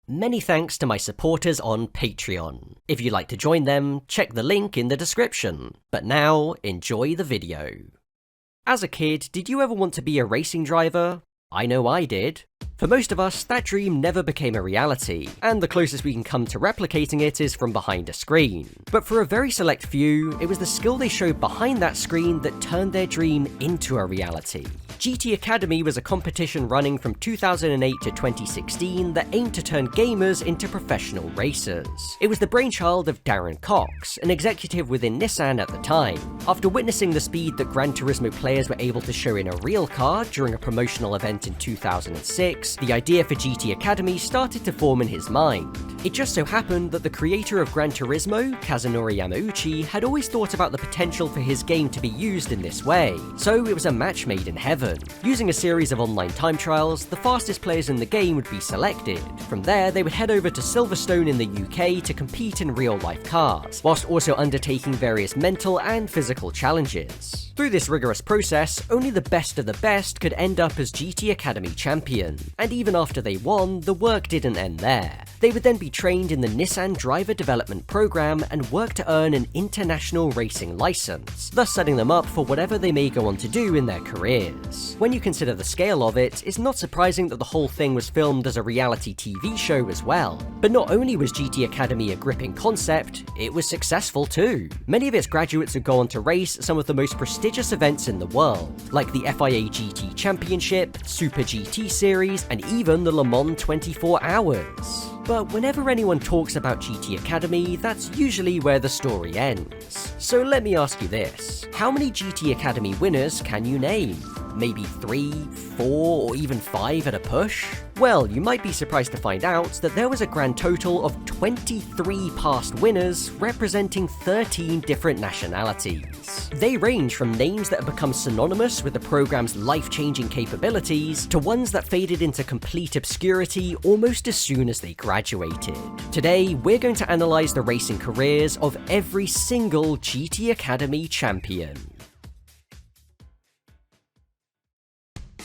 Many thanks to my supporters on Patreon. If you'd like to join them, check the link in the description. But now, enjoy the video. As a kid, did you ever want to be a racing driver? I know I did. For most of us, that dream never became a reality, and the closest we can come to replicating it is from behind a screen. But for a very select few, it was the skill they showed behind that screen that turned their dream into a reality. GT Academy was a competition running from 2008 to 2016 that aimed to turn gamers into professional racers. It was the brainchild of Darren Cox, an executive within Nissan at the time. After witnessing the speed that Gran Turismo players were able to show in a real car during a promotional event in 2006, the idea for GT Academy started to form in his mind. It just so happened that the creator of Gran Turismo, Kazunori Yamauchi, had always thought about the potential for his game to be used in this way, so it was a match made in heaven. Using a series of online time trials, the fastest players in the game would be selected. From there, they would head over to Silverstone in the UK to compete in real-life cars, whilst also undertaking various mental and physical challenges. Through this rigorous process, only the best of the best could end up as GT Academy champion, and even after they won, the work didn't end there. They would then be trained in the Nissan Driver Development Program and work to earn an international racing license, thus setting them up for whatever they may go on to do in their careers. When you consider the scale of it, it's not surprising that the whole thing was filmed as a reality TV show as well. But not only was GT Academy a gripping concept, it was successful too. Many of its graduates would go on to race some of the most prestigious events in the world, like the FIA GT Championship, Super GT Series, and even the Le Mans 24 Hours. But whenever anyone talks about GT Academy, that's usually where the story ends. So let me ask you this: how many GT Academy winners can you name? Maybe 3, 4, or even 5 at a push? Well, you might be surprised to find out that there was a grand total of 23 past winners representing 13 different nationalities. They range from names that have become synonymous with the program's life-changing capabilities to ones that faded into complete obscurity almost as soon as they graduated. Today, we're going to analyze the racing careers of every single GT Academy champion.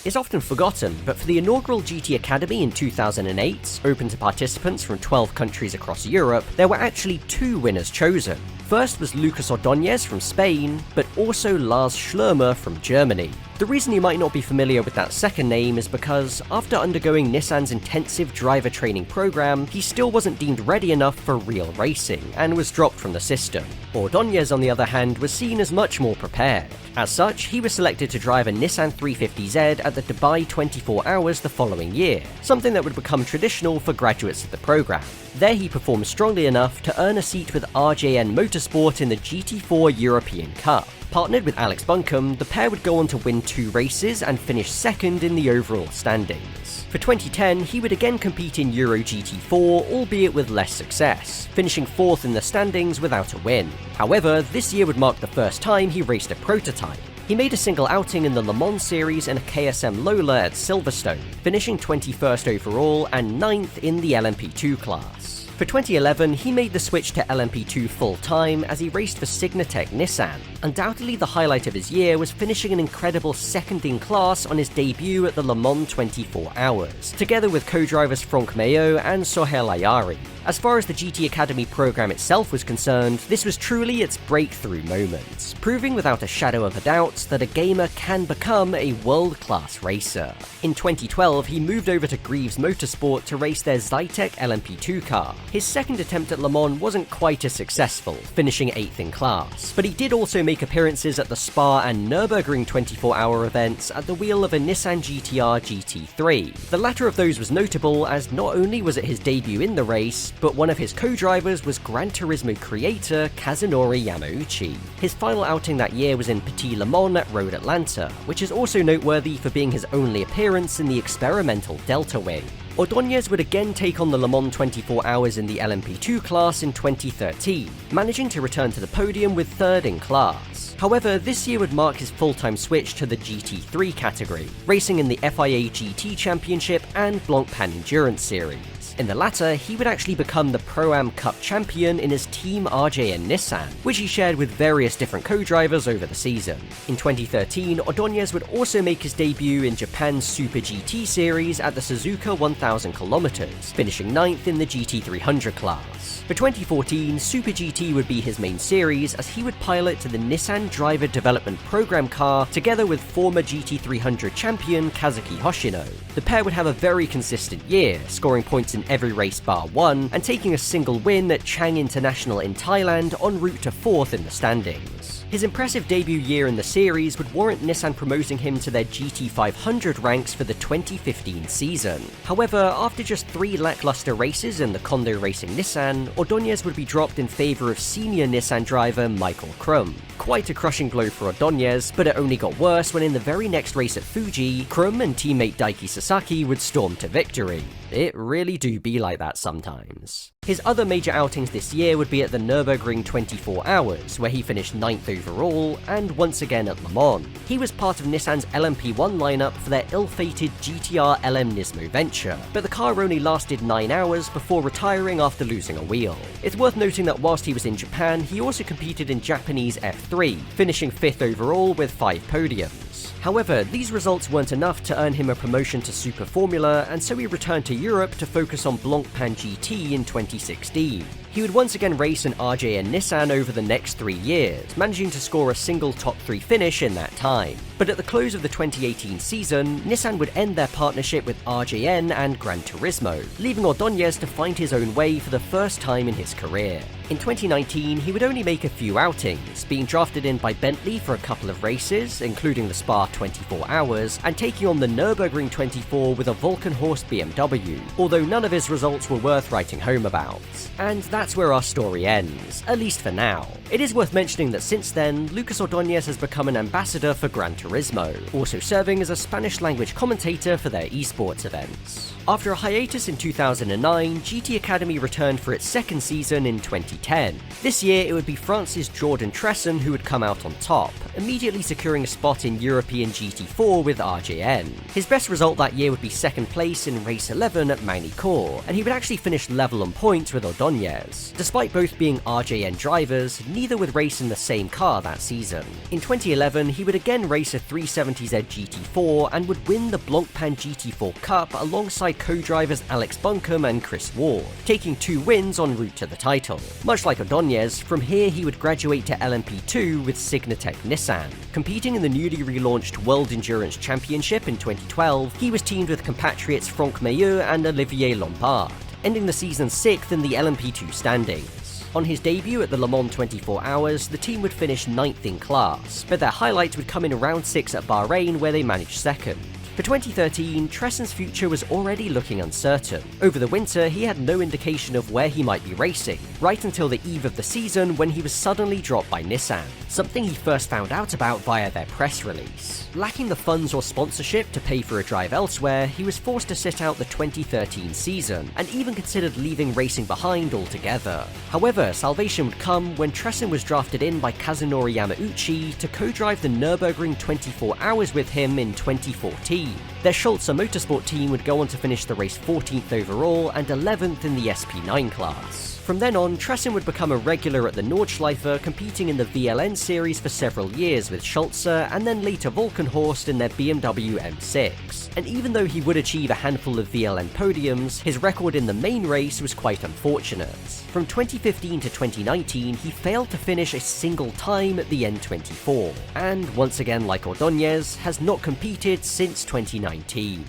It's often forgotten, but for the inaugural GT Academy in 2008, open to participants from 12 countries across Europe, there were actually 2 winners chosen. First was Lucas Ordóñez from Spain, but also Lars Schlurmer from Germany. The reason you might not be familiar with that second name is because, after undergoing Nissan's intensive driver training program, he still wasn't deemed ready enough for real racing, and was dropped from the system. Ordóñez, on the other hand, was seen as much more prepared. As such, he was selected to drive a Nissan 350Z at the Dubai 24 Hours the following year, something that would become traditional for graduates of the program. There he performed strongly enough to earn a seat with RJN Motorsport in the GT4 European Cup. Partnered with Alex Buncombe, the pair would go on to win 2 races and finish second in the overall standings. For 2010, he would again compete in Euro GT4, albeit with less success, finishing 4th in the standings without a win. However, this year would mark the first time he raced a prototype. He made a single outing in the Le Mans Series and a KSM Lola at Silverstone, finishing 21st overall and 9th in the LMP2 class. For 2011, he made the switch to LMP2 full-time as he raced for Signatech Nissan. Undoubtedly the highlight of his year was finishing an incredible second in class on his debut at the Le Mans 24 Hours, together with co-drivers Franck Maillot and Sohail Ayari. As far as the GT Academy program itself was concerned, this was truly its breakthrough moment, proving without a shadow of a doubt that a gamer can become a world-class racer. In 2012, he moved over to Greaves Motorsport to race their Zytek LMP2 car. His second attempt at Le Mans wasn't quite as successful, finishing 8th in class, but he did also make appearances at the Spa and Nürburgring 24-hour events at the wheel of a Nissan GTR GT3. The latter of those was notable as not only was it his debut in the race, but one of his co-drivers was Gran Turismo creator Kazunori Yamauchi. His final outing that year was in Petit Le Mans at Road Atlanta, which is also noteworthy for being his only appearance in the experimental Delta Wing. Ordóñez would again take on the Le Mans 24 Hours in the LMP2 class in 2013, managing to return to the podium with 3rd in class. However, this year would mark his full-time switch to the GT3 category, racing in the FIA GT Championship and Blancpain Endurance Series. In the latter, he would actually become the Pro-Am Cup champion in his Team RJN Nissan, which he shared with various different co-drivers over the season. In 2013, Ordóñez would also make his debut in Japan's Super GT series at the Suzuka 1000 km, finishing 9th in the GT300 class. For 2014, Super GT would be his main series as he would pilot the Nissan Driver Development Program car together with former GT300 champion Kazuki Hoshino. The pair would have a very consistent year, scoring points in every race bar one, and taking a single win at Chang International in Thailand en route to 4th in the standings. His impressive debut year in the series would warrant Nissan promoting him to their GT500 ranks for the 2015 season. However, after just 3 lackluster races in the Kondo Racing Nissan, Ordóñez would be dropped in favour of senior Nissan driver Michael Krum. Quite a crushing blow for Ordóñez, but it only got worse when in the very next race at Fuji, Krum and teammate Daiki Sasaki would storm to victory. It really do be like that sometimes. His other major outings this year would be at the Nürburgring 24 Hours, where he finished 9th overall, and once again at Le Mans. He was part of Nissan's LMP1 lineup for their ill-fated GTR LM Nismo venture, but the car only lasted 9 hours before retiring after losing a wheel. It's worth noting that whilst he was in Japan, he also competed in Japanese F3, finishing 5th overall with 5 podiums. However, these results weren't enough to earn him a promotion to Super Formula, and so he returned to Europe to focus on Blancpain GT in 2016. He would once again race an RJN Nissan over the next 3 years, managing to score a single top 3 finish in that time. But at the close of the 2018 season, Nissan would end their partnership with RJN and Gran Turismo, leaving Ordóñez to find his own way for the first time in his career. In 2019, he would only make a few outings, being drafted in by Bentley for a couple of races, including the Spa 24 Hours, and taking on the Nürburgring 24 with a Vulcan-horsed BMW, although none of his results were worth writing home about. And that's where our story ends, at least for now. It is worth mentioning that since then, Lucas Ordóñez has become an ambassador for Gran Turismo, also serving as a Spanish-language commentator for their esports events. After a hiatus in 2009, GT Academy returned for its second season in 2010. This year, it would be France's Jordan Tresson who would come out on top, immediately securing a spot in European GT4 with RJN. His best result that year would be second place in race 11 at Magny-Cours, and he would actually finish level on points with Ordóñez. Despite both being RJN drivers, neither would race in the same car that season. In 2011, he would again race a 370Z GT4 and would win the Blancpain GT4 Cup alongside co-drivers Alex Buncombe and Chris Ward, taking 2 wins en route to the title. Much like Ordóñez, from here he would graduate to LMP2 with Signatech Nissan. Competing in the newly relaunched World Endurance Championship in 2012, he was teamed with compatriots Franck Meilleux and Olivier Lombard, ending the season 6th in the LMP2 standings. On his debut at the Le Mans 24 Hours, the team would finish 9th in class, but their highlights would come in round 6 at Bahrain where they managed 2nd. For 2013, Tresson's future was already looking uncertain. Over the winter, he had no indication of where he might be racing, right until the eve of the season when he was suddenly dropped by Nissan, something he first found out about via their press release. Lacking the funds or sponsorship to pay for a drive elsewhere, he was forced to sit out the 2013 season, and even considered leaving racing behind altogether. However, salvation would come when Tresson was drafted in by Kazunori Yamauchi to co-drive the Nürburgring 24 Hours with him in 2014. Their Scholzer Motorsport team would go on to finish the race 14th overall and 11th in the SP9 class. From then on, Tresson would become a regular at the Nordschleife, competing in the VLN series for several years with Scholzer and then later Vulcanhorst in their BMW M6. And even though he would achieve a handful of VLN podiums, his record in the main race was quite unfortunate. From 2015 to 2019, he failed to finish a single time at the N24, and once again like Ordóñez, has not competed since 2019.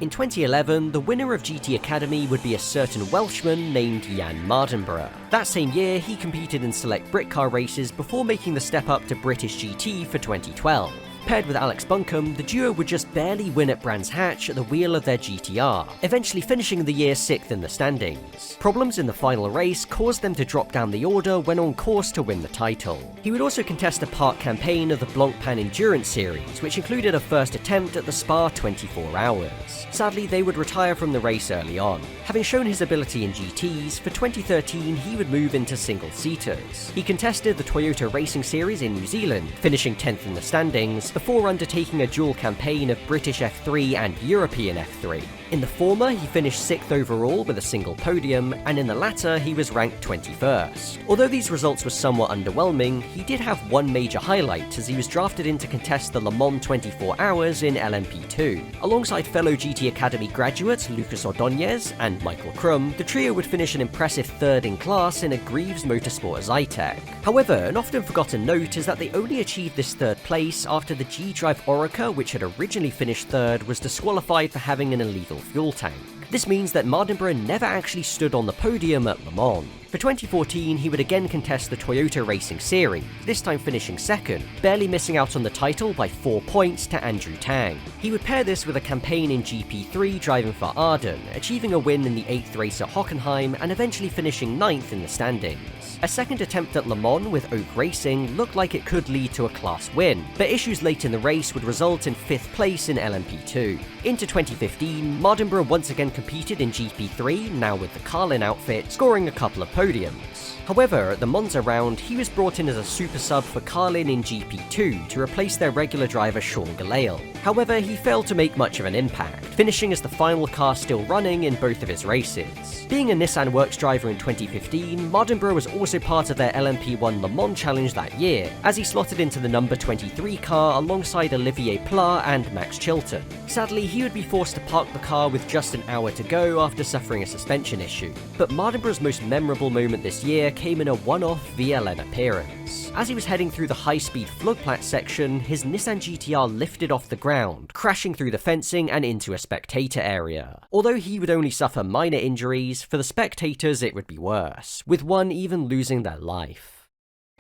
In 2011, the winner of GT Academy would be a certain Welshman named Jan Mardenborough. That same year, he competed in select Britcar races before making the step up to British GT for 2012. Paired with Alex Buncombe, the duo would just barely win at Brands Hatch at the wheel of their GTR, eventually finishing the year 6th in the standings. Problems in the final race caused them to drop down the order when on course to win the title. He would also contest a part campaign of the Blancpain Endurance Series, which included a first attempt at the Spa 24 Hours. Sadly, they would retire from the race early on. Having shown his ability in GTs, for 2013 he would move into single-seaters. He contested the Toyota Racing Series in New Zealand, finishing 10th in the standings, before undertaking a dual campaign of British F3 and European F3. In the former, he finished 6th overall with a single podium, and in the latter, he was ranked 21st. Although these results were somewhat underwhelming, he did have one major highlight as he was drafted in to contest the Le Mans 24 Hours in LMP2. Alongside fellow GT Academy graduates Lucas Ordóñez and Michael Krum, the trio would finish an impressive 3rd in class in a Greaves Motorsport Zytek. However, an often forgotten note is that they only achieved this 3rd place after the G-Drive Orica, which had originally finished 3rd, was disqualified for having an illegal fuel tank. This means that Mardenborough never actually stood on the podium at Le Mans. For 2014, he would again contest the Toyota Racing Series, this time finishing 2nd, barely missing out on the title by 4 points to Andrew Tang. He would pair this with a campaign in GP3 driving for Arden, achieving a win in the 8th race at Hockenheim and eventually finishing 9th in the standings. A second attempt at Le Mans with Oak Racing looked like it could lead to a class win, but issues late in the race would result in 5th place in LMP2. Into 2015, Mardenborough once again competed in GP3, now with the Carlin outfit, scoring a couple of podiums. However, at the Monza round, he was brought in as a super sub for Carlin in GP2 to replace their regular driver Sean Gelael. However, he failed to make much of an impact, finishing as the final car still running in both of his races. Being a Nissan Works driver in 2015, Mardenborough was also part of their LMP1 Le Mans challenge that year, as he slotted into the number 23 car alongside Olivier Pla and Max Chilton. Sadly, he would be forced to park the car with just an hour to go after suffering a suspension issue. But Mardenborough's most memorable moment this year came in a one-off VLN appearance. As he was heading through the high-speed Flugplatz section, his Nissan GTR lifted off the ground, crashing through the fencing and into a spectator area. Although he would only suffer minor injuries, for the spectators it would be worse, with one even losing their life.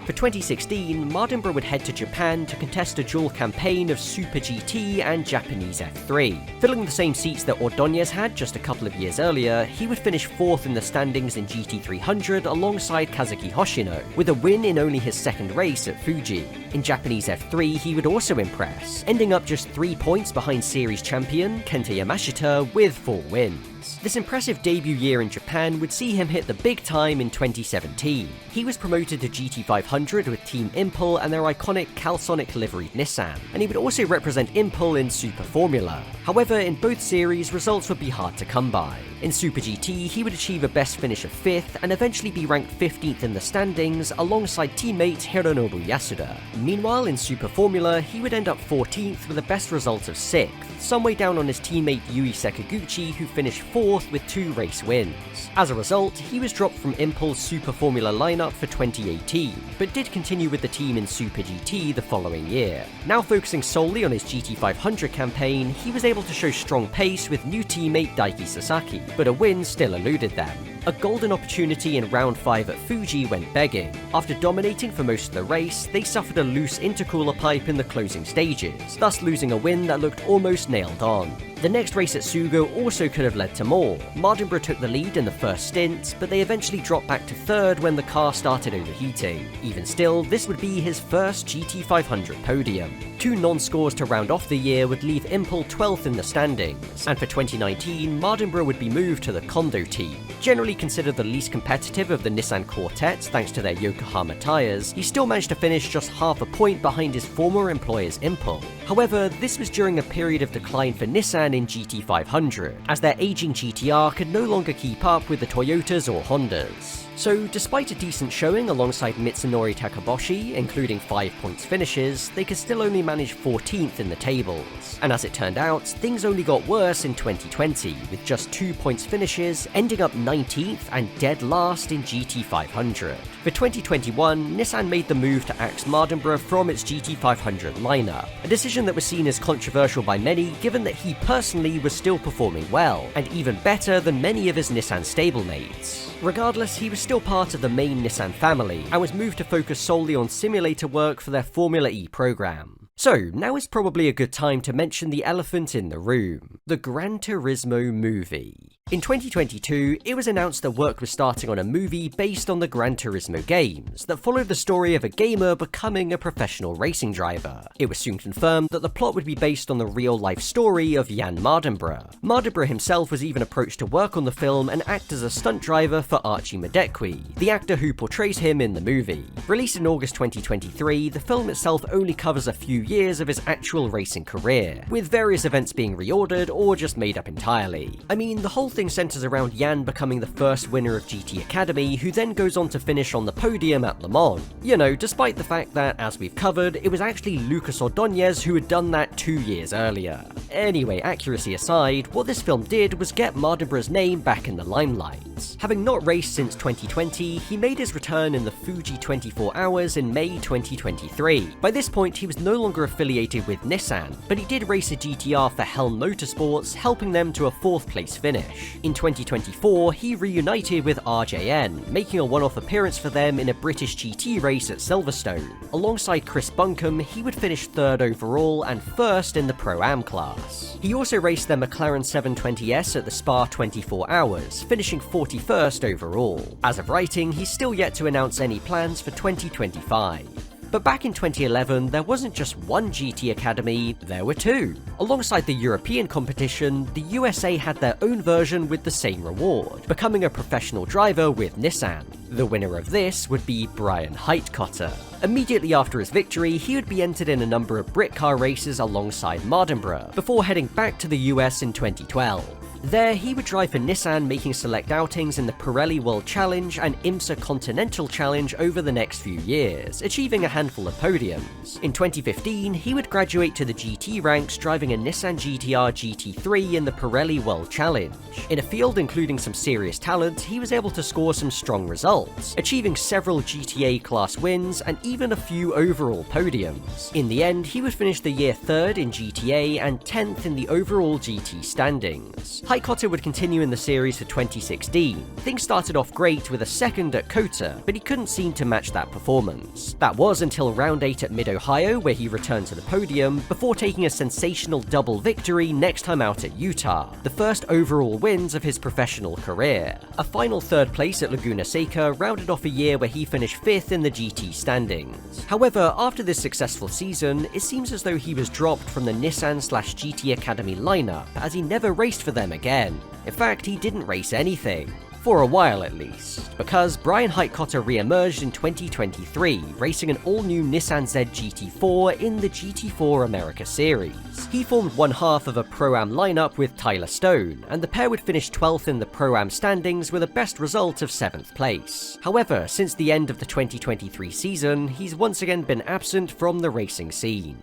For 2016, Mardenborough would head to Japan to contest a dual campaign of Super GT and Japanese F3. Filling the same seats that Ordóñez had just a couple of years earlier, he would finish 4th in the standings in GT300 alongside Kazuki Hoshino, with a win in only his 2nd race at Fuji. In Japanese F3, he would also impress, ending up just 3 points behind series champion Kenta Yamashita with 4 wins. This impressive debut year in Japan would see him hit the big time in 2017. He was promoted to GT500 with Team Impel and their iconic Calsonic liveried Nissan, and he would also represent Impel in Super Formula. However, in both series, results would be hard to come by. In Super GT, he would achieve a best finish of 5th and eventually be ranked 15th in the standings alongside teammate Hironobu Yasuda. Meanwhile, in Super Formula, he would end up 14th with a best result of 6th, some way down on his teammate Yui Sekiguchi, who finished 4th with 2 race wins. As a result, he was dropped from Impel's Super Formula lineup for 2018, but did continue with the team in Super GT the following year. Now focusing solely on his GT500 campaign, he was able to show strong pace with new teammate Daiki Sasaki, but a win still eluded them. A golden opportunity in round 5 at Fuji went begging. After dominating for most of the race, they suffered a loose intercooler pipe in the closing stages, thus losing a win that looked almost nailed on. The next race at Sugo also could have led to more. Mardenborough took the lead in the first stint, but they eventually dropped back to 3rd when the car started overheating. Even still, this would be his first GT500 podium. 2 non-scores to round off the year would leave Impel 12th in the standings, and for 2019, Mardenborough would be moved to the Kondo team. Generally considered the least competitive of the Nissan quartets thanks to their Yokohama tyres, he still managed to finish just half a point behind his former employer's Impel. However, this was during a period of decline for Nissan in GT500, as their aging GTR could no longer keep up with the Toyotas or Hondas. So, despite a decent showing alongside Mitsunori Takaboshi, including 5 points finishes, they could still only manage 14th in the tables. And as it turned out, things only got worse in 2020, with just 2 points finishes, ending up 19th and dead last in GT500. For 2021, Nissan made the move to axe Mardenborough from its GT500 lineup, a decision that was seen as controversial by many given that he personally was still performing well, and even better than many of his Nissan stablemates. Regardless, he was still part of the main Nissan family, and was moved to focus solely on simulator work for their Formula E program. So, now is probably a good time to mention the elephant in the room, the Gran Turismo movie. In 2022, it was announced that work was starting on a movie based on the Gran Turismo games that followed the story of a gamer becoming a professional racing driver. It was soon confirmed that the plot would be based on the real-life story of Jan Mardenborough. Mardenborough himself was even approached to work on the film and act as a stunt driver for Archie Madekwe, the actor who portrays him in the movie. Released in August 2023, the film itself only covers a few years of his actual racing career, with various events being reordered or just made up entirely. I mean, the whole thing centers around Jan becoming the first winner of GT Academy, who then goes on to finish on the podium at Le Mans. You know, despite the fact that, as we've covered, it was actually Lucas Ordóñez who had done that 2 years earlier. Anyway, accuracy aside, what this film did was get Mardenborough's name back in the limelight. Having not raced since 2020, he made his return in the Fuji 24 Hours in May 2023. By this point, he was no longer affiliated with Nissan, but he did race a GTR for Helm Motorsports, helping them to a 4th place finish. In 2024, he reunited with RJN, making a one-off appearance for them in a British GT race at Silverstone. Alongside Chris Buncombe, he would finish 3rd overall and 1st in the Pro-Am class. He also raced their McLaren 720S at the Spa 24 Hours, finishing 41st overall. As of writing, he's still yet to announce any plans for 2025. But back in 2011, there wasn't just one GT Academy, there were 2. Alongside the European competition, the USA had their own version with the same reward, becoming a professional driver with Nissan. The winner of this would be Brian Heitkotter. Immediately after his victory, he would be entered in a number of Brit car races alongside Mardenborough, before heading back to the US in 2012. There, he would drive for Nissan, making select outings in the Pirelli World Challenge and IMSA Continental Challenge over the next few years, achieving a handful of podiums. In 2015, he would graduate to the GT ranks, driving a Nissan GTR GT3 in the Pirelli World Challenge. In a field including some serious talent, he was able to score some strong results, achieving several GTA class wins and even a few overall podiums. In the end, he would finish the year 3rd in GTA and 10th in the overall GT standings. Heitkotter would continue in the series for 2016. Things started off great with a 2nd at COTA, but he couldn't seem to match that performance. That was until round 8 at Mid-Ohio, where he returned to the podium, before taking a sensational double victory next time out at Utah, the first overall wins of his professional career. A final 3rd place at Laguna Seca rounded off a year where he finished 5th in the GT standings. However, after this successful season, it seems as though he was dropped from the Nissan/GT Academy lineup, as he never raced for them again. In fact, he didn't race anything. For a while at least, because Brian Heitkotter re-emerged in 2023, racing an all-new Nissan Z GT4 in the GT4 America Series. He formed one half of a Pro-Am lineup with Tyler Stone, and the pair would finish 12th in the Pro-Am standings with a best result of 7th place. However, since the end of the 2023 season, he's once again been absent from the racing scene.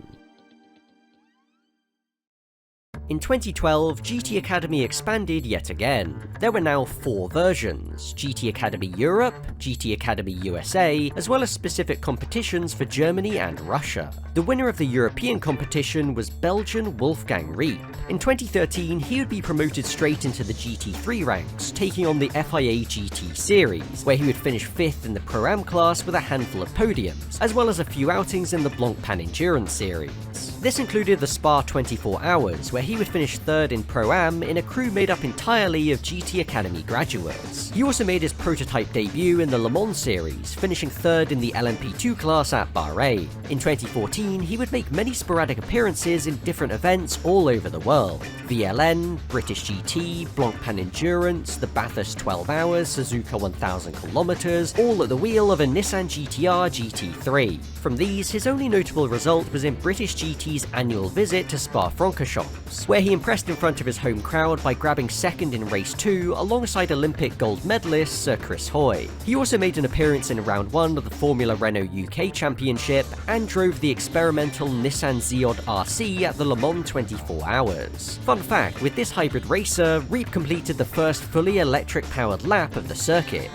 In 2012, GT Academy expanded yet again. There were now 4 versions: GT Academy Europe, GT Academy USA, as well as specific competitions for Germany and Russia. The winner of the European competition was Belgian Wolfgang Riep. In 2013, he would be promoted straight into the GT3 ranks, taking on the FIA GT Series, where he would finish 5th in the Pro-Am class with a handful of podiums, as well as a few outings in the Blancpain Endurance Series. This included the Spa 24 Hours, where he would finish 3rd in Pro-Am in a crew made up entirely of GT Academy graduates. He also made his prototype debut in the Le Mans Series, finishing 3rd in the LMP2 class at Bahrain. In 2014, he would make many sporadic appearances in different events all over the world: VLN, British GT, Blancpain Endurance, the Bathurst 12 Hours, Suzuka 1000 km, all at the wheel of a Nissan GTR GT3. From these, his only notable result was in British GT's annual visit to Spa-Francorchamps, where he impressed in front of his home crowd by grabbing 2nd in race 2 alongside Olympic gold medalist Sir Chris Hoy. He also made an appearance in round 1 of the Formula Renault UK Championship and drove the experimental Nissan Ziod RC at the Le Mans 24 Hours. Fun fact, with this hybrid racer, Riep completed the first fully electric powered lap of the circuit.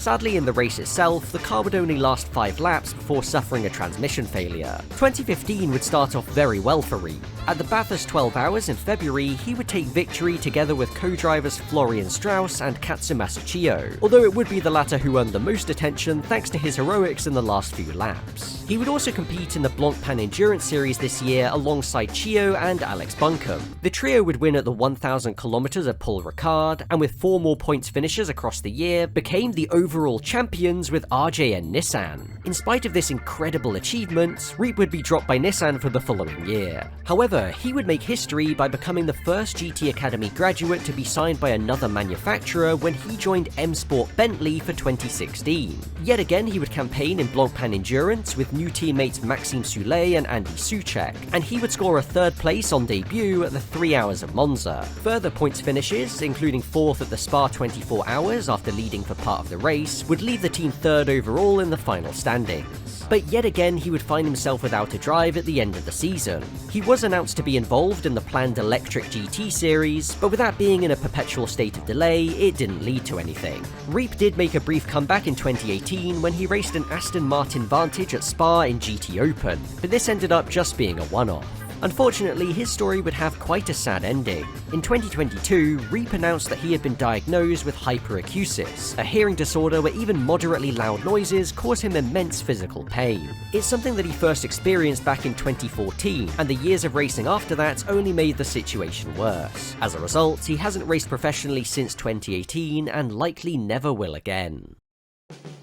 Sadly, in the race itself, the car would only last 5 laps before suffering a transmission failure. 2015 would start off very well for Reap. At the Bathurst 12 Hours in February, he would take victory together with co-drivers Florian Strauss and Katsumasa Chiyo, although it would be the latter who earned the most attention thanks to his heroics in the last few laps. He would also compete in the Blancpain Endurance Series this year alongside Chiyo and Alex Buncombe. The trio would win at the 1000 km at Paul Ricard, and with 4 more points finishes across the year, became the overall champions with RJN Nissan. In spite of this incredible achievement, Reap would be dropped by Nissan for the following year. However, he would make history by becoming the first GT Academy graduate to be signed by another manufacturer when he joined M Sport Bentley for 2016. Yet again, he would campaign in Blancpain Endurance with new teammates Maxime Soulet and Andy Soucek, and he would score a 3rd place on debut at the 3 Hours of Monza. Further points finishes, including 4th at the Spa 24 Hours after leading for part of the race, would leave the team 3rd overall in the final standings. But yet again, he would find himself without a drive at the end of the season. He was announced to be involved in the planned Electric GT series, but with that being in a perpetual state of delay, it didn't lead to anything. Reap did make a brief comeback in 2018 when he raced an Aston Martin Vantage at Spa in GT Open, but this ended up just being a one-off. Unfortunately, his story would have quite a sad ending. In 2022, Reap announced that he had been diagnosed with hyperacusis, a hearing disorder where even moderately loud noises cause him immense physical pain. It's something that he first experienced back in 2014, and the years of racing after that only made the situation worse. As a result, he hasn't raced professionally since 2018 and likely never will again.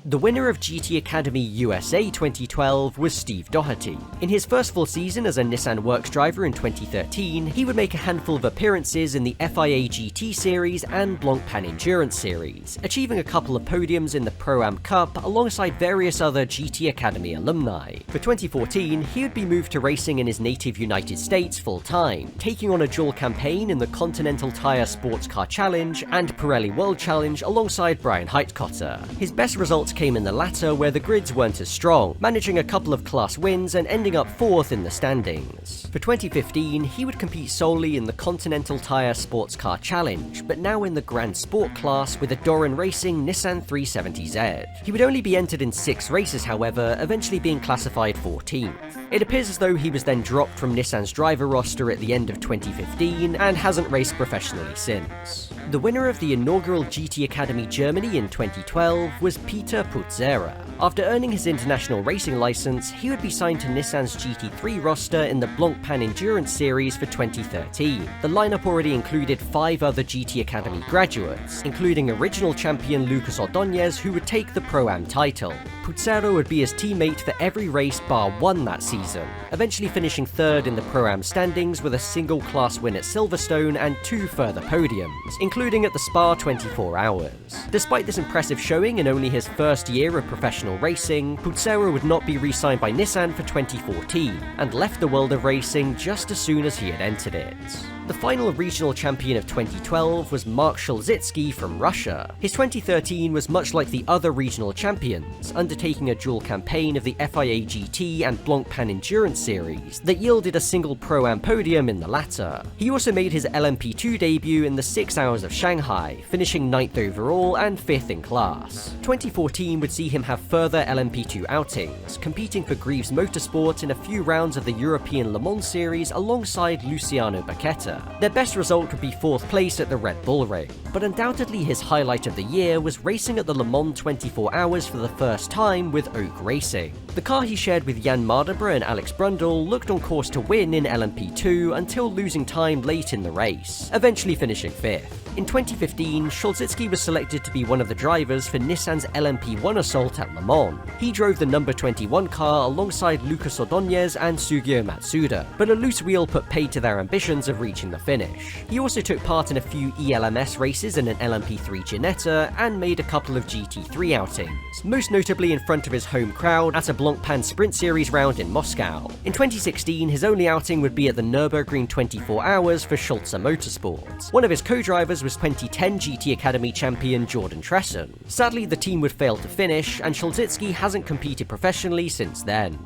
The winner of GT Academy USA 2012 was Steve Doherty. In his first full season as a Nissan Works driver in 2013, he would make a handful of appearances in the FIA GT Series and Blancpain Endurance Series, achieving a couple of podiums in the Pro-Am Cup alongside various other GT Academy alumni. For 2014, he would be moved to racing in his native United States full-time, taking on a dual campaign in the Continental Tire Sports Car Challenge and Pirelli World Challenge alongside Brian Heitkotter. His best results came in the latter, where the grids weren't as strong, managing a couple of class wins and ending up 4th in the standings. For 2015, he would compete solely in the Continental Tire Sports Car Challenge, but now in the Grand Sport class with a Doran Racing Nissan 370Z. He would only be entered in 6 races, however, eventually being classified 14th. It appears as though he was then dropped from Nissan's driver roster at the end of 2015 and hasn't raced professionally since. The winner of the inaugural GT Academy Germany in 2012 was Peter Putzera. After earning his international racing license, he would be signed to Nissan's GT3 roster in the Blancpain Endurance Series for 2013. The lineup already included 5 other GT Academy graduates, including original champion Lucas Ordóñez, who would take the Pro-Am title. Putzera would be his teammate for every race bar 1 that season, eventually finishing 3rd in the Pro-Am standings with a single class win at Silverstone and 2 further podiums, including at the Spa 24 Hours. Despite this impressive showing in only his first year of professional racing, Putzera would not be re-signed by Nissan for 2014, and left the world of racing just as soon as he had entered it. The final regional champion of 2012 was Mark Szulzicki from Russia. His 2013 was much like the other regional champions, undertaking a dual campaign of the FIA GT and Blancpain Endurance Series that yielded a single Pro-Am podium in the latter. He also made his LMP2 debut in the 6 Hours of Shanghai, finishing 9th overall and 5th in class. 2014 would see him have further LMP2 outings, competing for Greaves Motorsport in a few rounds of the European Le Mans Series alongside Luciano Becchetta. Their best result would be 4th place at the Red Bull Ring, but undoubtedly his highlight of the year was racing at the Le Mans 24 Hours for the first time with Oak Racing. The car he shared with Jan Mardenborough and Alex Brundle looked on course to win in LMP2 until losing time late in the race, eventually finishing 5th. In 2015, Szulzicki was selected to be one of the drivers for Nissan's LMP1 assault at Le Mans. He drove the number 21 car alongside Lucas Ordóñez and Sugio Matsuda, but a loose wheel put paid to their ambitions of reaching the finish. He also took part in a few ELMS races in an LMP3 Ginetta and made a couple of GT3 outings, most notably in front of his home crowd at a Blancpain Sprint Series round in Moscow. In 2016, his only outing would be at the Nürburgring 24 Hours for Schulze Motorsport. One of his co-drivers was 2010 GT Academy champion Jordan Tresson. Sadly, the team would fail to finish, and Szulzicki hasn't competed professionally since then.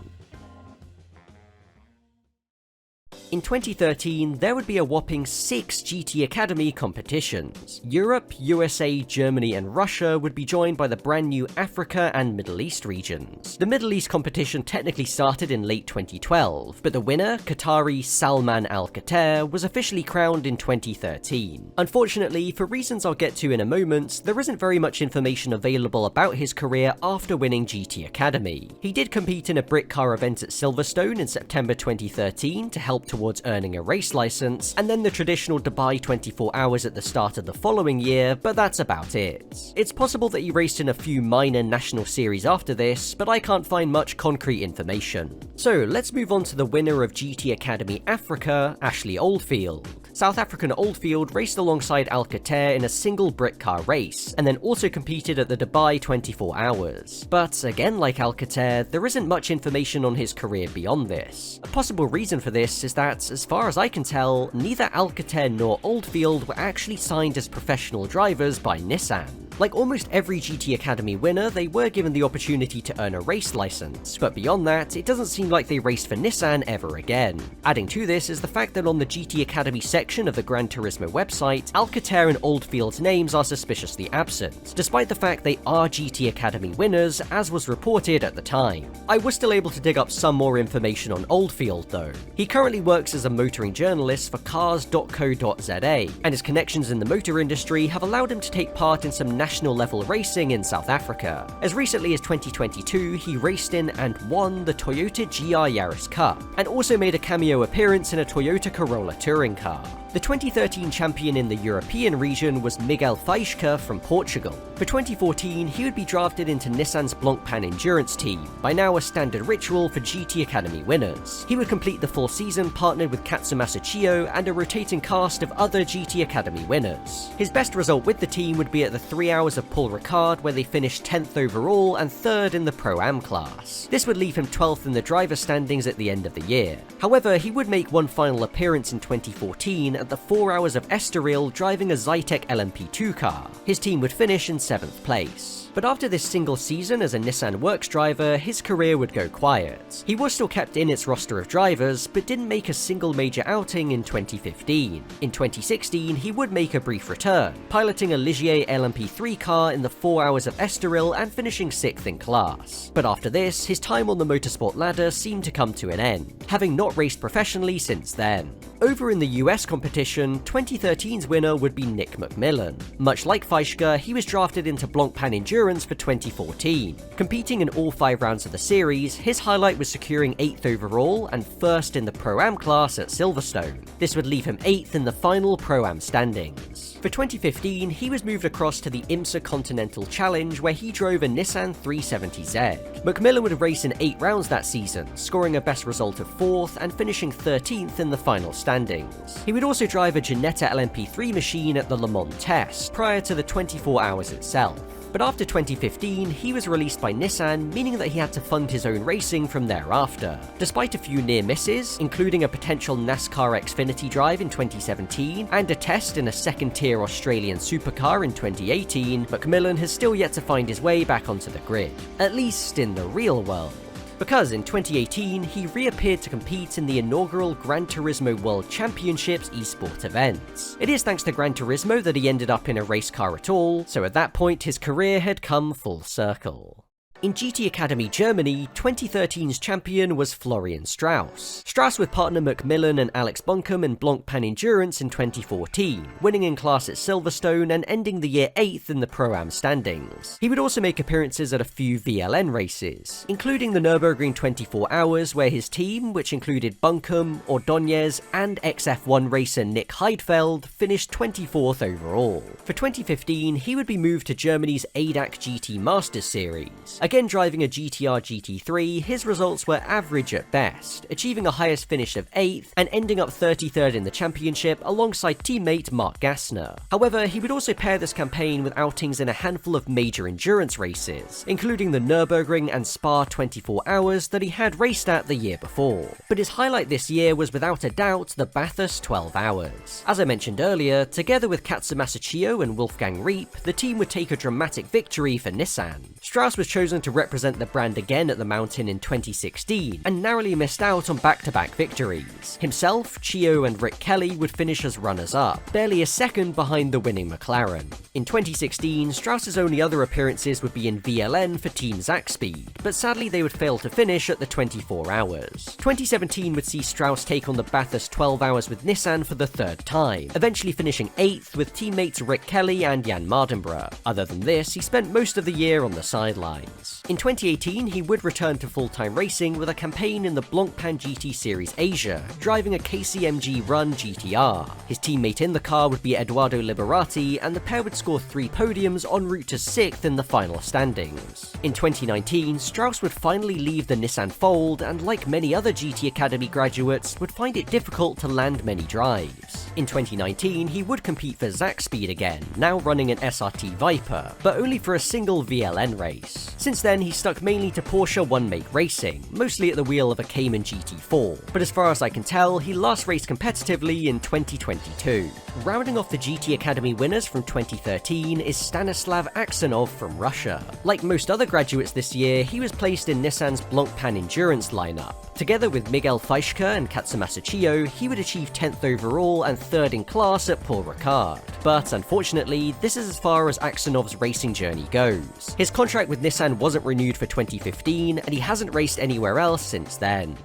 In 2013, there would be a whopping 6 GT Academy competitions. Europe, USA, Germany, and Russia would be joined by the brand new Africa and Middle East regions. The Middle East competition technically started in late 2012, but the winner, Qatari Salman Al-Khater, was officially crowned in 2013. Unfortunately, for reasons I'll get to in a moment, there isn't very much information available about his career after winning GT Academy. He did compete in a Brit car event at Silverstone in September 2013 to help towards earning a race license, and then the traditional Dubai 24 hours at the start of the following year, but that's about it. It's possible that he raced in a few minor national series after this, but I can't find much concrete information. So let's move on to the winner of GT Academy Africa, Ashley Oldfield. South African Oldfield raced alongside Al-Khater in a single Brit car race, and then also competed at the Dubai 24 hours. But again, like Al-Khater, there isn't much information on his career beyond this. A possible reason for this is that, as far as I can tell, neither Al-Khater nor Oldfield were actually signed as professional drivers by Nissan. Like almost every GT Academy winner, they were given the opportunity to earn a race license, but beyond that, it doesn't seem like they raced for Nissan ever again. Adding to this is the fact that on the GT Academy section of the Gran Turismo website, Al-Khater and Oldfield's names are suspiciously absent, despite the fact they are GT Academy winners, as was reported at the time. I was still able to dig up some more information on Oldfield though. He currently works as a motoring journalist for cars.co.za, and his connections in the motor industry have allowed him to take part in some national level racing in South Africa. As recently as 2022, he raced in and won the Toyota GR Yaris Cup, and also made a cameo appearance in a Toyota Corolla touring car. The 2013 champion in the European region was Miguel Faísca from Portugal. For 2014, he would be drafted into Nissan's Blancpain Endurance team, by now a standard ritual for GT Academy winners. He would complete the full season partnered with Katsumasa Chiyo and a rotating cast of other GT Academy winners. His best result with the team would be at the 3 hours of Paul Ricard, where they finished 10th overall and 3rd in the Pro-Am class. This would leave him 12th in the driver standings at the end of the year. However, he would make one final appearance in 2014 at the 4 hours of Estoril driving a Zytek LMP2 car. His team would finish in 7th place. But after this single season as a Nissan Works driver, his career would go quiet. He was still kept in its roster of drivers, but didn't make a single major outing in 2015. In 2016, he would make a brief return, piloting a Ligier LMP3 car in the 4 hours of Estoril and finishing 6th in class. But after this, his time on the motorsport ladder seemed to come to an end, having not raced professionally since then. Over in the US competition, 2013's winner would be Nick McMillan. Much like Faísca, he was drafted into Blancpain Endurance for 2014. Competing in all 5 rounds of the series, his highlight was securing 8th overall and 1st in the Pro-Am class at Silverstone. This would leave him 8th in the final Pro-Am standings. For 2015, he was moved across to the IMSA Continental Challenge, where he drove a Nissan 370Z. McMillan would race in 8 rounds that season, scoring a best result of 4th and finishing 13th in the final standings. He would also drive a Ginetta LMP3 machine at the Le Mans test, prior to the 24 hours itself. But after 2015, he was released by Nissan, meaning that he had to fund his own racing from thereafter. Despite a few near misses, including a potential NASCAR Xfinity drive in 2017 and a test in a second-tier Australian supercar in 2018, McMillan has still yet to find his way back onto the grid, at least in the real world. Because in 2018, he reappeared to compete in the inaugural Gran Turismo World Championships eSport events. It is thanks to Gran Turismo that he ended up in a race car at all, so at that point his career had come full circle. In GT Academy Germany, 2013's champion was Florian Strauss. Strauss with partner McMillan and Alex Buncombe in Blancpain Endurance in 2014, winning in class at Silverstone and ending the year 8th in the Pro-Am standings. He would also make appearances at a few VLN races, including the Nürburgring 24 Hours, where his team, which included Buncombe, Ordóñez, and ex-F1 racer Nick Heidfeld, finished 24th overall. For 2015, he would be moved to Germany's ADAC GT Masters Series. Again driving a GTR GT3, his results were average at best, achieving a highest finish of 8th and ending up 33rd in the championship alongside teammate Mark Gassner. However, he would also pair this campaign with outings in a handful of major endurance races, including the Nürburgring and Spa 24 Hours that he had raced at the year before. But his highlight this year was without a doubt the Bathurst 12 Hours. As I mentioned earlier, together with Katsumasa Chiyo and Wolfgang Riep, the team would take a dramatic victory for Nissan. Strauss was chosen returned to represent the brand again at the mountain in 2016, and narrowly missed out on back-to-back victories. Himself, Chio and Rick Kelly would finish as runners-up, barely a second behind the winning McLaren. In 2016, Strauss's only other appearances would be in VLN for Team Zack Speed, but sadly they would fail to finish at the 24 hours. 2017 would see Strauss take on the Bathurst 12 hours with Nissan for the third time, eventually finishing 8th with teammates Rick Kelly and Jan Mardenborough. Other than this, he spent most of the year on the sidelines. In 2018, he would return to full-time racing with a campaign in the Blancpain GT Series Asia, driving a KCMG Run GTR. His teammate in the car would be Edoardo Liberati, and the pair would score 3 podiums en route to 6th in the final standings. In 2019, Strauss would finally leave the Nissan fold, and like many other GT Academy graduates, would find it difficult to land many drives. In 2019, he would compete for Zack Speed again, now running an SRT Viper, but only for a single VLN race. Since then, he stuck mainly to Porsche one-make racing, mostly at the wheel of a Cayman GT4, but as far as I can tell, he last raced competitively in 2022. Rounding off the GT Academy winners from 2013 is Stanislav Aksanov from Russia. Like most other graduates this year, he was placed in Nissan's Blancpain Endurance lineup. Together with Miguel Feischke and Katsumasa Chiyo, he would achieve 10th overall and 3rd in class at Paul Ricard. But unfortunately, this is as far as Aksanov's racing journey goes. His contract with Nissan wasn't renewed for 2015, and he hasn't raced anywhere else since then.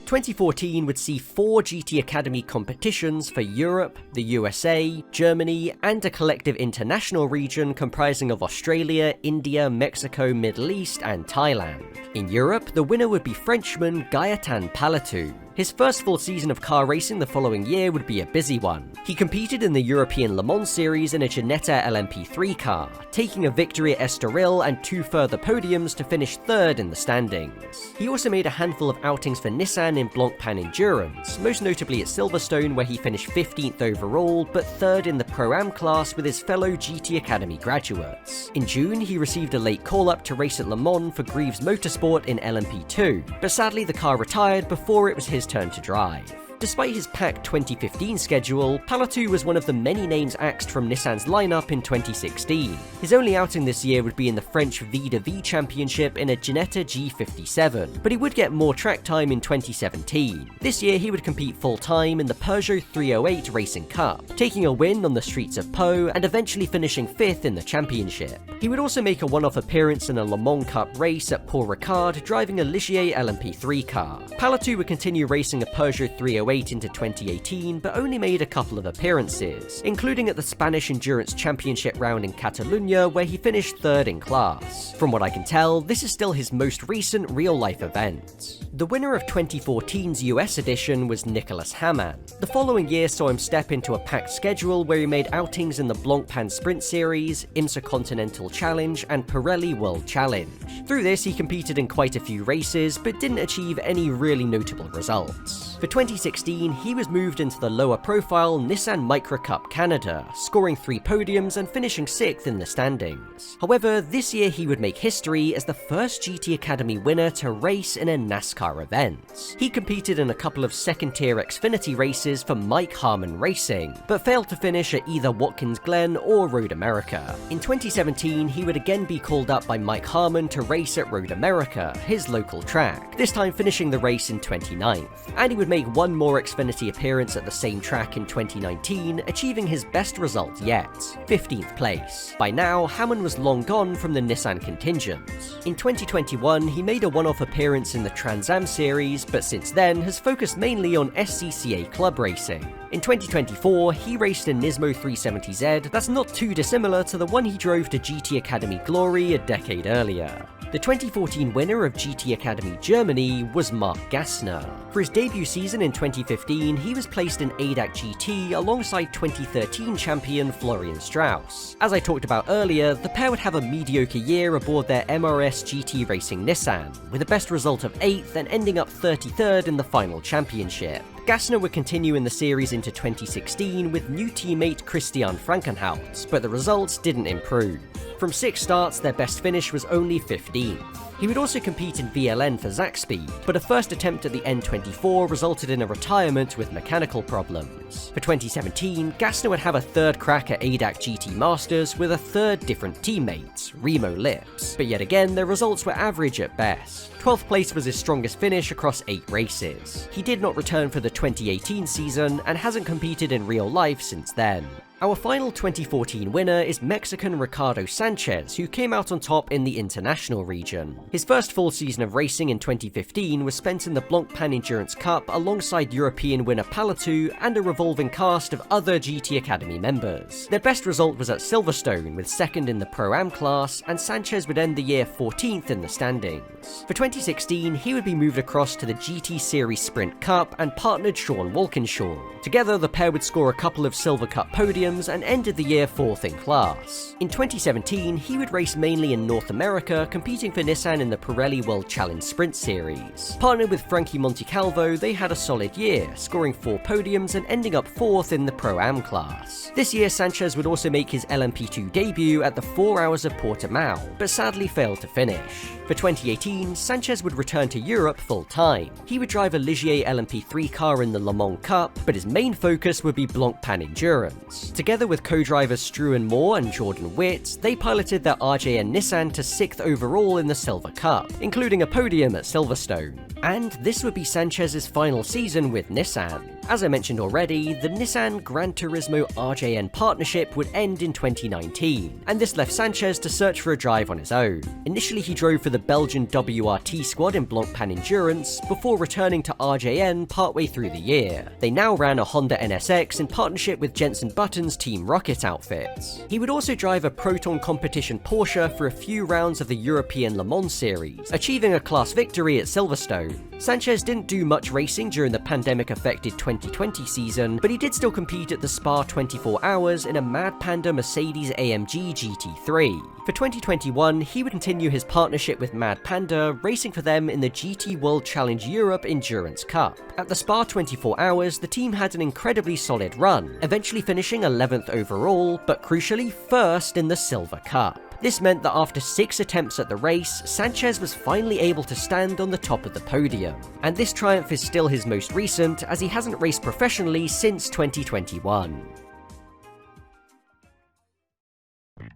2014 would see 4 GT Academy competitions for Europe, the USA, Germany, and a collective international region comprising of Australia, India, Mexico, Middle East, and Thailand. In Europe, the winner would be Frenchman Gaëtan Palatou. His first full season of car racing the following year would be a busy one. He competed in the European Le Mans Series in a Ginetta LMP3 car, taking a victory at Estoril and 2 further podiums to finish 3rd in the standings. He also made a handful of outings for Nissan in Blancpain Endurance, most notably at Silverstone where he finished 15th overall, but 3rd in the Pro-Am class with his fellow GT Academy graduates. In June, he received a late call-up to race at Le Mans for Greaves Motorsport in LMP2, but sadly the car retired before it was his turn to drive. Despite his packed 2015 schedule, Palatou was one of the many names axed from Nissan's lineup in 2016. His only outing this year would be in the French V2V Championship in a Ginetta G57, but he would get more track time in 2017. This year he would compete full-time in the Peugeot 308 Racing Cup, taking a win on the streets of Pau and eventually finishing 5th in the championship. He would also make a one-off appearance in a Le Mans Cup race at Paul Ricard driving a Ligier LMP3 car. Palatou would continue racing a Peugeot 308 into 2018, but only made a couple of appearances, including at the Spanish Endurance Championship round in Catalunya, where he finished 3rd in class. From what I can tell, this is still his most recent real-life event. The winner of 2014's US edition was Nicolas Hamann. The following year saw him step into a packed schedule where he made outings in the Blancpain Sprint Series, IMSA Continental Challenge, and Pirelli World Challenge. Through this, he competed in quite a few races, but didn't achieve any really notable results. For 2016, he was moved into the lower-profile Nissan Micra Cup Canada, scoring 3 podiums and finishing 6th in the standings. However, this year he would make history as the first GT Academy winner to race in a NASCAR event. He competed in a couple of second-tier Xfinity races for Mike Harmon Racing, but failed to finish at either Watkins Glen or Road America. In 2017, he would again be called up by Mike Harmon to race at Road America, his local track, this time finishing the race in 29th, and he would make one more Xfinity appearance at the same track in 2019, achieving his best result yet, 15th place. By now, Hammond was long gone from the Nissan contingent. In 2021, he made a one-off appearance in the Trans Am series, but since then has focused mainly on SCCA club racing. In 2024, he raced a Nismo 370Z that's not too dissimilar to the one he drove to GT Academy Glory a decade earlier. The 2014 winner of GT Academy Germany was Mark Gassner. For his debut season in 2015, he was placed in ADAC GT alongside 2013 champion Florian Strauss. As I talked about earlier, the pair would have a mediocre year aboard their MRS GT Racing Nissan, with a best result of 8th and ending up 33rd in the final championship. Gassner would continue in the series into 2016 with new teammate Christian Frankenhout, but the results didn't improve. From 6 starts, their best finish was only 15th. He would also compete in VLN for Zack Speed, but a first attempt at the N24 resulted in a retirement with mechanical problems. For 2017, Gassner would have a third crack at ADAC GT Masters with a third different teammate, Remo Lips, but yet again their results were average at best. 12th place was his strongest finish across 8 races. He did not return for the 2018 season and hasn't competed in real life since then. Our final 2014 winner is Mexican Ricardo Sanchez, who came out on top in the international region. His first full season of racing in 2015 was spent in the Blancpain Endurance Cup alongside European winner Palatu and a revolving cast of other GT Academy members. Their best result was at Silverstone, with second in the Pro-Am class, and Sanchez would end the year 14th in the standings. For 2016, he would be moved across to the GT Series Sprint Cup and partnered Sean Walkinshaw. Together, the pair would score a couple of Silver Cup podiums and ended the year 4th in class. In 2017, he would race mainly in North America, competing for Nissan in the Pirelli World Challenge Sprint Series. Partnered with Frankie Montecalvo, they had a solid year, scoring 4 podiums and ending up 4th in the Pro-Am class. This year, Sanchez would also make his LMP2 debut at the 4 Hours of Portimao, but sadly failed to finish. For 2018, Sanchez would return to Europe full-time. He would drive a Ligier LMP3 car in the Le Mans Cup, but his main focus would be Blancpain Endurance. Together with co-drivers Struan Moore and Jordan Witt, they piloted their RJN Nissan to 6th overall in the Silver Cup, including a podium at Silverstone. And this would be Sanchez's final season with Nissan. As I mentioned already, the Nissan Gran Turismo RJN partnership would end in 2019, and this left Sanchez to search for a drive on his own. Initially he drove for the Belgian WRT squad in Blancpain Endurance, before returning to RJN partway through the year. They now ran a Honda NSX in partnership with Jenson Button's Team Rocket outfit. He would also drive a Proton competition Porsche for a few rounds of the European Le Mans Series, achieving a class victory at Silverstone. Sanchez didn't do much racing during the pandemic-affected 2020 season, but he did still compete at the Spa 24 Hours in a Mad Panda Mercedes AMG GT3. For 2021, he would continue his partnership with Mad Panda, racing for them in the GT World Challenge Europe Endurance Cup. At the Spa 24 Hours, the team had an incredibly solid run, eventually finishing 11th overall, but crucially 1st in the Silver Cup. This meant that after 6 attempts at the race, Sanchez was finally able to stand on the top of the podium. And this triumph is still his most recent, as he hasn't raced professionally since 2021.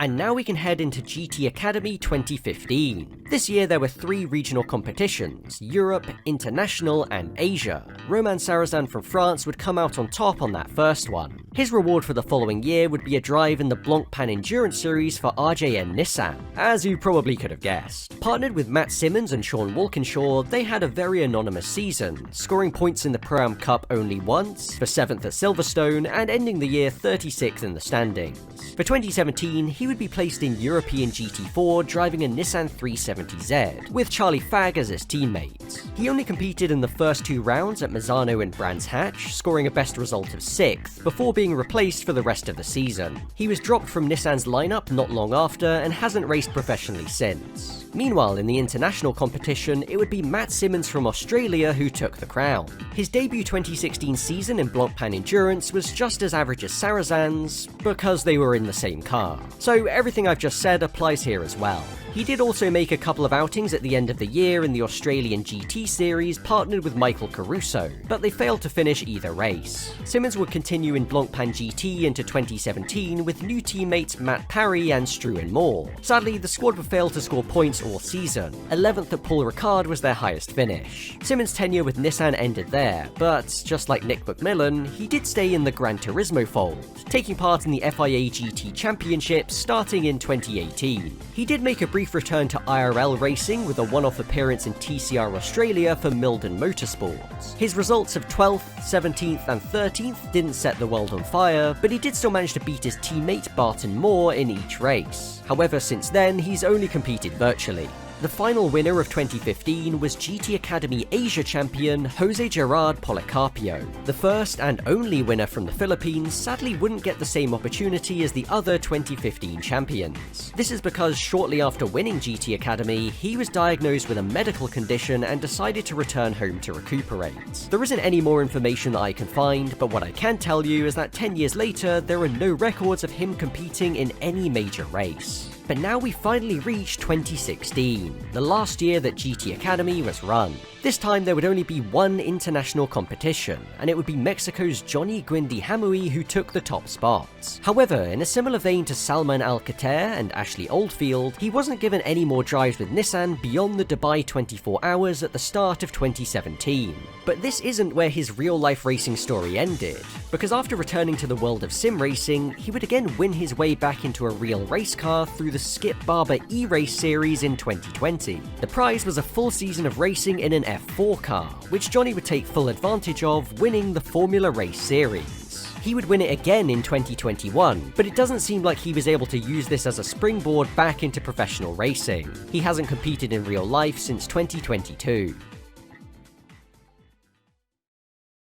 And now we can head into GT Academy 2015. This year there were 3 regional competitions: Europe, International, and Asia. Romain Sarazan from France would come out on top on that first one. His reward for the following year would be a drive in the Blancpain Endurance Series for RJN Nissan, as you probably could have guessed. Partnered with Matt Simmons and Sean Walkinshaw, they had a very anonymous season, scoring points in the Pro-Am Cup only once, for 7th at Silverstone, and ending the year 36th in the standings. For 2017, he would be placed in European GT4 driving a Nissan 370Z, with Charlie Fagg as his teammate. He only competed in the first 2 rounds at Misano and Brands Hatch, scoring a best result of 6th, before being replaced for the rest of the season. He was dropped from Nissan's lineup not long after and hasn't raced professionally since. Meanwhile, in the international competition, it would be Matt Simmons from Australia who took the crown. His debut 2016 season in Blancpain Endurance was just as average as Sarazan's, because they were in the same car. So everything I've just said applies here as well. He did also make a couple of outings at the end of the year in the Australian GT Series, partnered with Michael Caruso, but they failed to finish either race. Simmons would continue in Blancpain GT into 2017 with new teammates Matt Parry and Struan Moore. Sadly, the squad would fail to score points all season. 11th at Paul Ricard was their highest finish. Simmons' tenure with Nissan ended there, but just like Nick McMillan, he did stay in the Gran Turismo fold, taking part in the FIA GT Championship starting in 2018. He did make a brief return to IRL racing with a one-off appearance in TCR Australia for Milden Motorsports. His results of 12th, 17th and 13th didn't set the world on fire, but he did still manage to beat his teammate Barton Moore in each race. However, since then, he's only competed virtually. The final winner of 2015 was GT Academy Asia champion Jose Gerard Policarpio. The first and only winner from the Philippines sadly wouldn't get the same opportunity as the other 2015 champions. This is because shortly after winning GT Academy, he was diagnosed with a medical condition and decided to return home to recuperate. There isn't any more information that I can find, but what I can tell you is that 10 years later, there are no records of him competing in any major race. But now we finally reached 2016, the last year that GT Academy was run. This time there would only be one international competition, and it would be Mexico's Johnny Guindy Hamui who took the top spots. However, in a similar vein to Salman Alcater and Ashley Oldfield, he wasn't given any more drives with Nissan beyond the Dubai 24 Hours at the start of 2017. But this isn't where his real-life racing story ended, because after returning to the world of sim racing, he would again win his way back into a real race car through the Skip Barber E-Race series in 2020. The prize was a full season of racing in an F4 car, which Johnny would take full advantage of, winning the Formula Race series. He would win it again in 2021, but it doesn't seem like he was able to use this as a springboard back into professional racing. He hasn't competed in real life since 2022.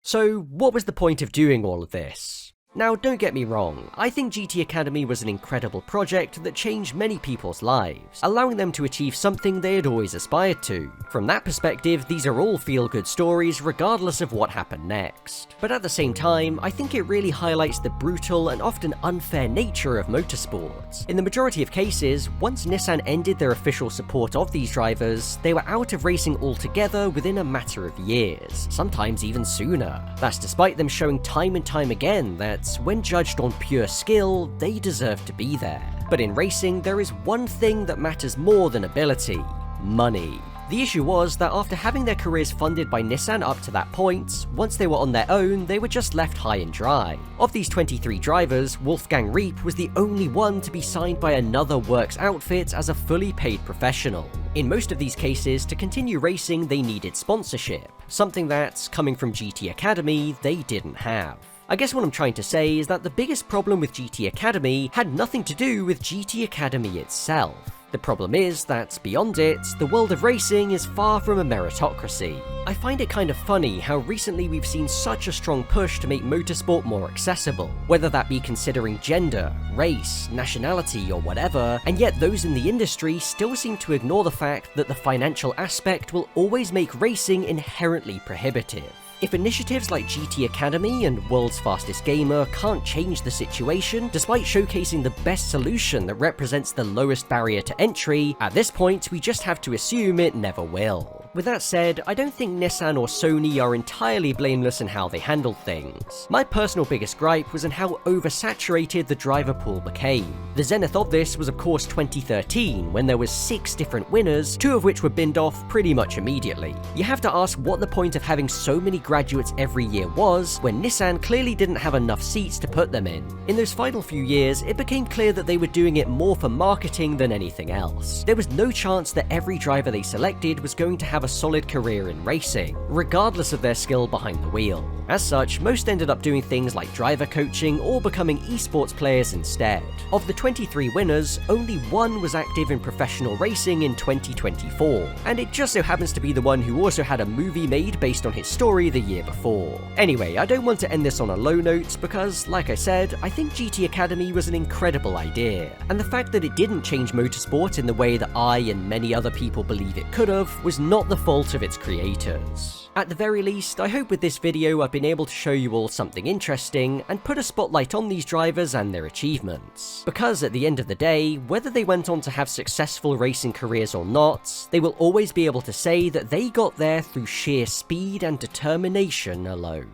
So, what was the point of doing all of this? Now, don't get me wrong, I think GT Academy was an incredible project that changed many people's lives, allowing them to achieve something they had always aspired to. From that perspective, these are all feel-good stories regardless of what happened next. But at the same time, I think it really highlights the brutal and often unfair nature of motorsports. In the majority of cases, once Nissan ended their official support of these drivers, they were out of racing altogether within a matter of years, sometimes even sooner. That's despite them showing time and time again that when judged on pure skill, they deserve to be there. But in racing, there is one thing that matters more than ability: money. The issue was that after having their careers funded by Nissan up to that point, once they were on their own, they were just left high and dry. Of these 23 drivers, Wolfgang Reep was the only one to be signed by another works outfit as a fully paid professional. In most of these cases, to continue racing, they needed sponsorship, something that, coming from GT Academy, they didn't have. I guess what I'm trying to say is that the biggest problem with GT Academy had nothing to do with GT Academy itself. The problem is that, beyond it, the world of racing is far from a meritocracy. I find it kind of funny how recently we've seen such a strong push to make motorsport more accessible, whether that be considering gender, race, nationality, or whatever, and yet those in the industry still seem to ignore the fact that the financial aspect will always make racing inherently prohibitive. If initiatives like GT Academy and World's Fastest Gamer can't change the situation, despite showcasing the best solution that represents the lowest barrier to entry, at this point we just have to assume it never will. With that said, I don't think Nissan or Sony are entirely blameless in how they handled things. My personal biggest gripe was in how oversaturated the driver pool became. The zenith of this was of course 2013, when there was 6 different winners, 2 of which were binned off pretty much immediately. You have to ask what the point of having so many graduates every year was, when Nissan clearly didn't have enough seats to put them in. In those final few years, it became clear that they were doing it more for marketing than anything else. There was no chance that every driver they selected was going to have a solid career in racing, regardless of their skill behind the wheel. As such, most ended up doing things like driver coaching or becoming esports players instead. Of the 23 winners, only 1 was active in professional racing in 2024, and it just so happens to be the one who also had a movie made based on his story the year before. Anyway, I don't want to end this on a low note because, like I said, I think GT Academy was an incredible idea, and the fact that it didn't change motorsport in the way that I and many other people believe it could have was not the fault of its creators. At the very least, I hope with this video I've been able to show you all something interesting and put a spotlight on these drivers and their achievements. Because at the end of the day, whether they went on to have successful racing careers or not, they will always be able to say that they got there through sheer speed and determination alone.